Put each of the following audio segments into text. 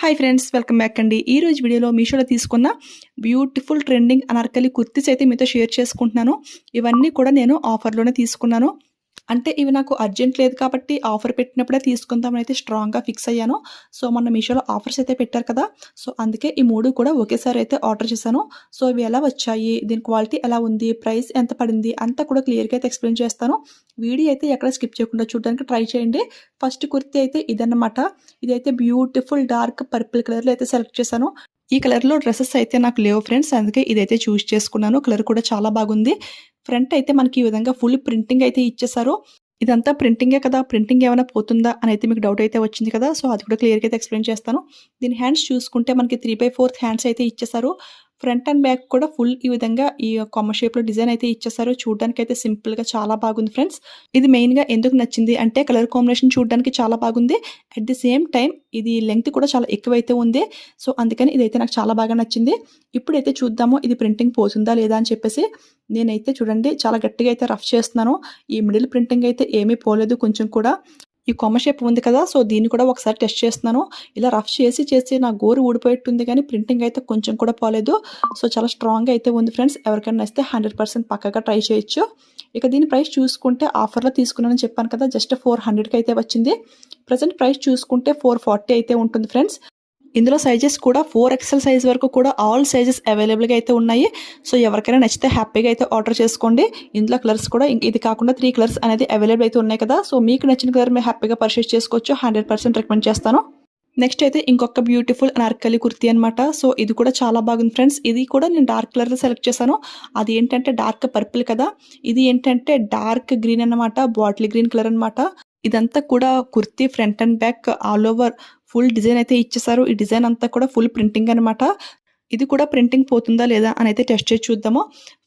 Hi friends, welcome back అండి. ఈ రోజు వీడియోలో మీషోలో తీసుకున్న బ్యూటిఫుల్ ట్రెండింగ్ అనార్కలి కుర్తీస్ అయితే మీతో షేర్ చేసుకుంటున్నాను. ఇవన్నీ కూడా నేను ఆఫర్లోనే తీసుకున్నాను. అంటే ఇవి నాకు అర్జెంట్ లేదు కాబట్టి ఆఫర్ పెట్టినప్పుడే తీసుకుందామని అయితే స్ట్రాంగ్‌గా ఫిక్స్ అయ్యాను. సో మొన్న మీషోలో ఆఫర్స్ అయితే పెట్టారు కదా! సో అందుకే ఈ 3 కూడా ఒకేసారి అయితే ఆర్డర్ చేశాను. సో ఇవి ఎలా వచ్చాయి? దీని క్వాలిటీ ఎలా ఉంది? ప్రైస్ ఎంత పడింది? అంతా కూడా క్లియర్‌గా అయితే ఎక్స్‌ప్లెయిన్ చేస్తాను. వీడియో అయితే ఎక్కడ స్కిప్ చేయకుండా చూడడానికి ట్రై చేయండి. ఫస్ట్ కుర్తీ అయితే ఇదన్నమాట. ఇదైతే బ్యూటిఫుల్ డార్క్ పర్పుల్ కలర్‌లో అయితే సెలెక్ట్ చేశాను. ఈ కలర్‌లో డ్రెసెస్ అయితే నాకు లేవు ఫ్రెండ్స్. అందుకే ఇదైతే చూజ్ చేసుకున్నాను. కలర్ కూడా చాలా బాగుంది. ఫ్రంట్ అయితే మనకి ఈ విధంగా ఫుల్ ప్రింటింగ్ అయితే ఇచ్చేసారు. ఇదంతా ప్రింటింగే కదా! ప్రింటింగ్ ఏమైనా పోతుందా అని అయితే మీకు డౌట్ అయితే వచ్చింది కదా! సో అది కూడా క్లియర్‌గా అయితే ఎక్స్‌ప్లెయిన్ చేస్తాను. దీని హ్యాండ్స్ చూసుకుంటే మనకి 3/4 హ్యాండ్స్ అయితే ఇచ్చేసారు. ఫ్రంట్ అండ్ బ్యాక్ కూడా ఫుల్ ఈ విధంగా ఈ కొమ్మ షేప్‌లో డిజైన్ అయితే ఇచ్చేసారు. చూడ్డానికైతే సింపుల్‌గా చాలా బాగుంది ఫ్రెండ్స్. ఇది మెయిన్‌గా ఎందుకు నచ్చింది అంటే కలర్ కాంబినేషన్ చూడ్డానికి చాలా బాగుంది. అట్ ది సేమ్ టైమ్ ఇది లెంగ్త్ కూడా చాలా ఎక్కువైతే ఉంది. సో అందుకని ఇదైతే నాకు చాలా బాగా నచ్చింది. ఇప్పుడైతే చూద్దాము ఇది ప్రింటింగ్ పోతుందా లేదా అని చెప్పేసి. నేనైతే చూడండి చాలా గట్టిగా అయితే రఫ్ చేస్తున్నాను. ఈ మిడిల్ ప్రింటింగ్ అయితే ఏమీ పోలేదు కొంచెం కూడా. ఈ కొమ్మ షేప్ ఉంది కదా! సో దీన్ని కూడా ఒకసారి టెస్ట్ చేస్తున్నాను. ఇలా రఫ్ చేసి నా గోరు ఊడిపోయేట్టుంది కానీ ప్రింటింగ్ అయితే కొంచెం కూడా పోలేదు. సో చాలా స్ట్రాంగ్‌గా అయితే ఉంది ఫ్రెండ్స్. ఎవరికైనా నచ్చితే 100% పక్కాగా ట్రై చేయొచ్చు. ఇక దీని ప్రైస్ చూసుకుంటే ఆఫర్‌లో తీసుకున్నానని చెప్పాను కదా! జస్ట్ 400కి అయితే వచ్చింది. ప్రెజెంట్ ప్రైస్ చూసుకుంటే 440 అయితే ఉంటుంది ఫ్రెండ్స్. ఇందులో సైజెస్ కూడా 4XL సైజ్ వరకు కూడా ఆల్ సైజెస్ అవైలబుల్‌గా అయితే ఉన్నాయి. సో ఎవరికైనా నచ్చితే హ్యాపీగా అయితే ఆర్డర్ చేసుకోండి. ఇందులో కలర్స్ కూడా ఇది కాకుండా 3 కలర్స్ అనేది అవైలబుల్ అయితే ఉన్నాయి కదా! సో మీకు నచ్చిన కలర్ మీరు హ్యాపీగా పర్చేస్ చేసుకోవచ్చు. 100% రికమెండ్ చేస్తాను. నెక్స్ట్ అయితే ఇంకొక బ్యూటిఫుల్ అనార్కలి కుర్తీ అనమాట. సో ఇది కూడా చాలా బాగుంది ఫ్రెండ్స్. ఇది కూడా నేను డార్క్ కలర్‌లో సెలెక్ట్ చేశాను. అది ఏంటంటే డార్క్ పర్పుల్ కదా! ఇది ఏంటంటే డార్క్ గ్రీన్ అన్నమాట. బాటిల్ గ్రీన్ కలర్ అనమాట. ఇదంతా కూడా kurti front and back all over full design అయితే ఇచ్చేసారు. ఈ డిజైన్ అంతా కూడా ఫుల్ ప్రింటింగ్ అనమాట. ఇది కూడా ప్రింటింగ్ పోతుందా లేదా అని అయితే టెస్ట్ చేసి చూద్దాము.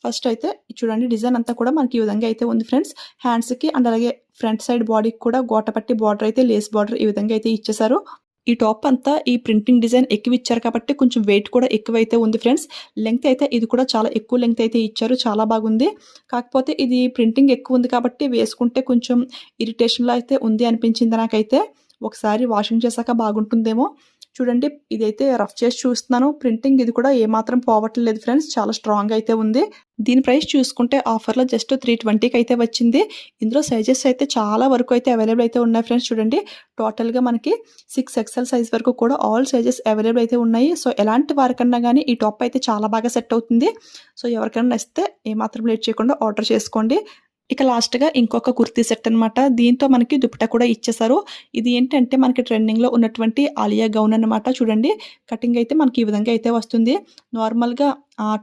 ఫస్ట్ అయితే చూడండి డిజైన్ అంతా కూడా మనకి ఈ విధంగా అయితే ఉంది ఫ్రెండ్స్. హ్యాండ్స్‌కి అండ్ అలాగే ఫ్రంట్ సైడ్ బాడీకి కూడా గోట పట్టి బార్డర్ అయితే లేస్ బార్డర్ ఈ విధంగా అయితే ఇచ్చేసారు. ఈ టాప్ అంతా ఈ ప్రింటింగ్ డిజైన్ ఎక్కువ ఇచ్చారు కాబట్టి కొంచెం వెయిట్ కూడా ఎక్కువైతే ఉంది ఫ్రెండ్స్. లెంగ్త్ అయితే ఇది కూడా చాలా ఎక్కువ లెంగ్త్ అయితే ఇచ్చారు. చాలా బాగుంది. కాకపోతే ఇది ప్రింటింగ్ ఎక్కువ ఉంది కాబట్టి వేసుకుంటే కొంచెం ఇరిటేషన్‌లో అయితే ఉంది అనిపించింది నాకైతే. ఒకసారి వాషింగ్ చేశాక బాగుంటుందేమో. చూడండి ఇదైతే రఫ్ చేసి చూస్తున్నాను. ప్రింటింగ్ ఇది కూడా ఏమాత్రం పోవట్లేదు ఫ్రెండ్స్. చాలా స్ట్రాంగ్ అయితే ఉంది. దీని ప్రైస్ చూసుకుంటే ఆఫర్‌లో జస్ట్ 320కి అయితే వచ్చింది. ఇందులో సైజెస్ అయితే చాలా వరకు అయితే అవైలబుల్ అయితే ఉన్నాయి ఫ్రెండ్స్. చూడండి టోటల్‌గా మనకి 6XL సైజ్ వరకు కూడా ఆల్ సైజెస్ అవైలబుల్ అయితే ఉన్నాయి. సో ఎలాంటి వారికన్నా గానీ ఈ టాప్ అయితే చాలా బాగా సెట్ అవుతుంది. సో ఎవరికైనా నచ్చితే ఏమాత్రం లేట్ చేయకుండా ఆర్డర్ చేసుకోండి. ఇక లాస్ట్‌గా ఇంకొక కుర్తీ సెట్ అనమాట. దీంతో మనకి దుపట్టా కూడా ఇచ్చేసారు. ఇది ఏంటంటే మనకి ట్రెండింగ్‌లో ఉన్నటువంటి ఆలియా గౌన్ అన్నమాట. చూడండి కటింగ్ అయితే మనకి ఈ విధంగా అయితే వస్తుంది. నార్మల్‌గా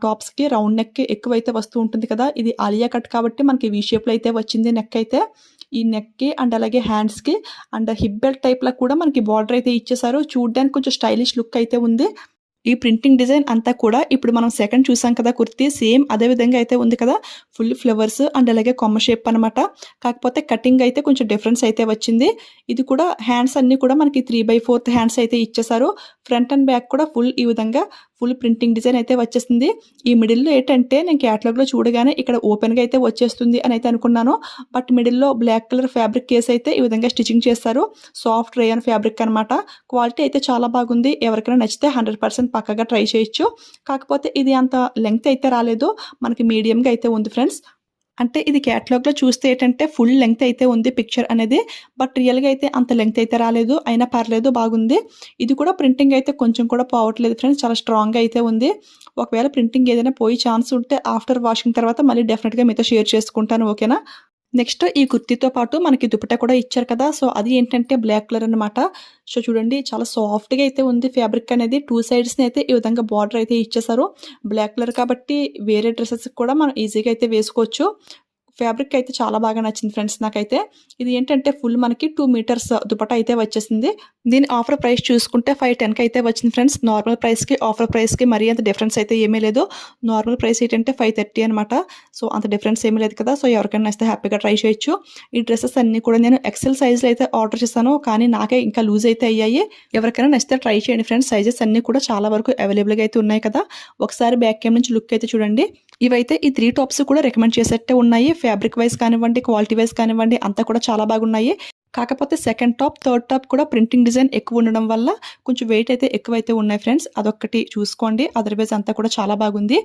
టాప్స్‌కి రౌండ్ నెక్ ఎక్కువైతే వస్తూ ఉంటుంది కదా! ఇది ఆలియా కట్ కాబట్టి మనకి వి షేప్‌లో అయితే వచ్చింది నెక్ అయితే. ఈ నెక్‌కి అండ్ అలాగే హ్యాండ్స్‌కి అండ్ హిప్ బెల్ట్ టైప్‌లో కూడా మనకి బార్డర్ అయితే ఇచ్చేసారు. చూడ్డానికి కొంచెం స్టైలిష్ లుక్ అయితే ఉంది. ఈ ప్రింటింగ్ డిజైన్ అంతా కూడా ఇప్పుడు మనం సెకండ్ చూసాం కదా కుర్తీ సేమ్ అదే విధంగా అయితే ఉంది కదా! ఫుల్ ఫ్లవర్స్ అండ్ అలాగే కొమ్మ షేప్ అనమాట. కాకపోతే కటింగ్ అయితే కొంచెం డిఫరెన్స్ అయితే వచ్చింది. ఇది కూడా హ్యాండ్స్ అన్నీ కూడా మనకి 3/4 హ్యాండ్స్ అయితే ఇచ్చేసారు. ఫ్రంట్ అండ్ బ్యాక్ కూడా ఫుల్ ఈ విధంగా ఫుల్ ప్రింటింగ్ డిజైన్ అయితే వచ్చేసింది. ఈ మిడిల్‌లో ఏంటంటే నేను క్యాటలాగ్‌లో చూడగానే ఇక్కడ ఓపెన్‌గా అయితే వచ్చేస్తుంది అని అయితే అనుకున్నాను. బట్ మిడిల్‌లో బ్లాక్ కలర్ ఫ్యాబ్రిక్ కేస్ అయితే ఈ విధంగా స్టిచింగ్ చేస్తారు. సాఫ్ట్ రేయాన్ ఫ్యాబ్రిక్ అనమాట. క్వాలిటీ అయితే చాలా బాగుంది. ఎవరికైనా నచ్చితే 100% పక్కాగా ట్రై చేయొచ్చు. కాకపోతే ఇది అంత లెంగ్త్ అయితే రాలేదు. మనకి మీడియంగా అయితే ఉంది ఫ్రెండ్స్. అంటే ఇది క్యాటలాగ్‌లో చూస్తే ఏంటంటే ఫుల్ లెంగ్త్ అయితే ఉంది పిక్చర్ అనేది. బట్ రియల్‌గా అయితే అంత లెంగ్త్ అయితే రాలేదు. అయినా పర్లేదు బాగుంది. ఇది కూడా ప్రింటింగ్ అయితే కొంచెం కూడా పోవట్లేదు ఫ్రెండ్స్. చాలా స్ట్రాంగ్‌గా అయితే ఉంది. ఒకవేళ ప్రింటింగ్ ఏదైనా పోయే ఛాన్స్ ఉంటే ఆఫ్టర్ వాషింగ్ తర్వాత మళ్ళీ డెఫినిట్‌గా మీతో షేర్ చేసుకుంటాను. ఓకేనా? నెక్స్ట్ ఈ కుర్తీతో పాటు మనకి దుపట్టా కూడా ఇచ్చారు కదా! సో అది ఏంటంటే బ్లాక్ కలర్ అనమాట. సో చూడండి చాలా సాఫ్ట్‌గా అయితే ఉంది ఫ్యాబ్రిక్ అనేది. 2 సైడ్స్‌ని అయితే ఈ విధంగా బార్డర్ అయితే ఇచ్చేసారు. బ్లాక్ కలర్ కాబట్టి వేరే డ్రెసెస్‌కి కూడా మనం ఈజీగా అయితే వేసుకోవచ్చు. ఫ్యాబ్రిక్ అయితే చాలా బాగా నచ్చింది ఫ్రెండ్స్ నాకైతే. ఇది ఏంటంటే ఫుల్ మనకి 2 మీటర్స్ దుపట్టా అయితే వచ్చేసింది. దీని ఆఫర్ ప్రైస్ చూసుకుంటే 510కి అయితే వచ్చింది ఫ్రెండ్స్. నార్మల్ ప్రైస్‌కి ఆఫర్ ప్రైస్‌కి మరీ అంత డిఫరెన్స్ అయితే ఏమీ లేదు. నార్మల్ ప్రైస్ ఏంటంటే 530 అనమాట. సో అంత డిఫరెన్స్ ఏమీ లేదు కదా! సో ఎవరికైనా నచ్చితే హ్యాపీగా ట్రై చేయొచ్చు. ఈ డ్రెసెస్ అన్నీ కూడా నేను ఎక్సెల్ సైజ్‌లో అయితే ఆర్డర్ చేశాను. కానీ నాకే ఇంకా లూజ్ అయితే అయ్యాయి. ఎవరికైనా నచ్చితే ట్రై చేయండి ఫ్రెండ్స్. సైజెస్ అన్నీ కూడా చాలా వరకు అవైలబుల్‌గా అయితే ఉన్నాయి కదా! ఒకసారి బ్యాక్ క్యామ్ నుంచి లుక్ అయితే చూడండి. ఇవైతే ఈ 3 టాప్స్ కూడా రికమెండ్ చేసేట్టే ఉన్నాయి. ఫ్యాబ్రిక్ వైస్ కానివ్వండి, క్వాలిటీ వైస్ కానివ్వండి అంతా కూడా చాలా బాగున్నాయి. కాకపోతే సెకండ్ టాప్, థర్డ్ టాప్ కూడా ప్రింటింగ్ డిజైన్ ఎక్కువ ఉండడం వల్ల కొంచెం వెయిట్ అయితే ఎక్కువైతే ఉన్నాయి ఫ్రెండ్స్. అదొక్కటి చూసుకోండి. అదర్‌వైజ్ అంతా కూడా చాలా బాగుంది.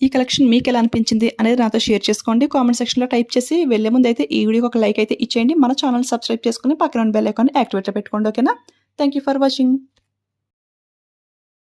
ఈ కలెక్షన్ మీకెలా అనిపించింది అనేది నాతో షేర్ చేసుకోండి. కామెంట్ సెక్షన్‌లో టైప్ చేసి వెళ్ళే ముందైతే ఈ వీడియోకి ఒక లైక్ అయితే ఇచ్చేయండి. మన ఛానెల్ సబ్స్క్రైబ్ చేసుకొని పక్కన ఉన్న బెల్ ఐకాన్ యాక్టివేట్‌లో పెట్టుకోండి. ఓకేనా? Thank you for watching.